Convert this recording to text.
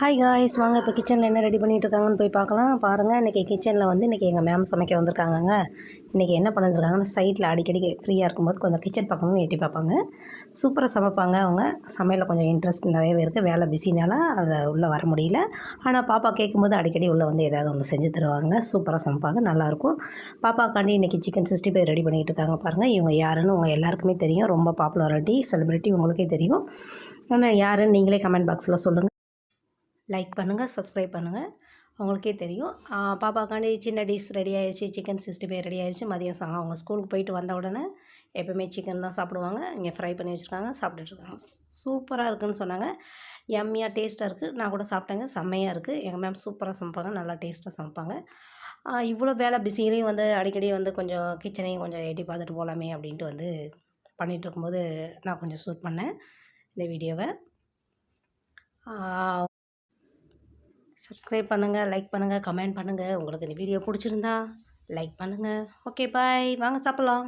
Hi guys, வாங்க இப்போ கிச்சனில் என்ன ரெடி பண்ணிகிட்டு இருக்காங்கன்னு போய் பார்க்கலாம். பாருங்கள், இன்றைக்கி கிச்சனில் வந்து இன்றைக்கி எங்கள் மேம் சமைக்க வந்திருக்காங்கங்க. இன்றைக்கி என்ன பண்ணிருக்காங்கன்னா, சைட்டில் அடிக்கடி ஃப்ரீயாக இருக்கும்போது கொஞ்சம் கிச்சன் பக்கமும் எட்டி பார்ப்பாங்க. சூப்பராக சமைப்பாங்க. அவங்க சமையலில் கொஞ்சம் இன்ட்ரெஸ்ட் நிறையவே இருக்குது. வேலை பிஸினால அதை உள்ளே வர முடியல. ஆனால் பாப்பா கேட்கும்போது அடிக்கடி உள்ளே வந்து ஏதாவது ஒன்று செஞ்சு தருவாங்க. சூப்பராக சமைப்பாங்க, நல்லாயிருக்கும். பாப்பாக்காண்டி இன்றைக்கி சிக்கன் 65 ரெடி பண்ணிகிட்டு இருக்காங்க. பாருங்கள், இவங்க யாருன்னு உங்கள் எல்லாருக்குமே தெரியும். ரொம்ப பாப்புலாரிட்டி செலிப்ரிட்டி, உங்களுக்கே தெரியும். ஆனால் யாருன்னு நீங்களே கமெண்ட் பாக்ஸில் சொல்லுங்கள். லைக் பண்ணுங்கள், சப்ஸ்கிரைப் பண்ணுங்கள். உங்களுக்கே தெரியும். பாப்பாக்காண்டி சின்ன டிஷ் ரெடி ஆகிடுச்சு. சிக்கன் 65 ரெடி ஆகிடுச்சு. மதியம் அவங்க ஸ்கூலுக்கு போயிட்டு வந்த உடனே எப்போவுமே சிக்கன் தான் சாப்பிடுவாங்க. இங்கே ஃப்ரை பண்ணி வச்சுருக்காங்க, சாப்பிட்டுட்ருக்காங்க. சூப்பராக இருக்குதுன்னு சொன்னாங்க. யம்மியாக டேஸ்ட்டாக இருக்குது. நான் கூட சாப்பிட்டேங்க, செம்மையாக இருக்குது. எங்கள் மேம் சூப்பராக சமைப்பாங்க, நல்லா டேஸ்ட்டாக சமைப்பாங்க. இவ்வளோ வேலை பிஸிலையும் வந்து அடிக்கடி வந்து கொஞ்சம் கிச்சனையும் கொஞ்சம் எட்டி பார்த்துட்டு போகலாமே அப்படின்ட்டு வந்து பண்ணிகிட்டு இருக்கும்போது நான் கொஞ்சம் ஷூட் பண்ணேன் இந்த வீடியோவை. சப்ஸ்கிரைப் பண்ணுங்கள், லைக் பண்ணுங்கள், கமெண்ட் பண்ணுங்கள். உங்களுக்கு இந்த வீடியோ பிடிச்சிருந்தா லைக் பண்ணுங்கள். ஓகே, பாய். வாங்க சாப்பிட்லாம்.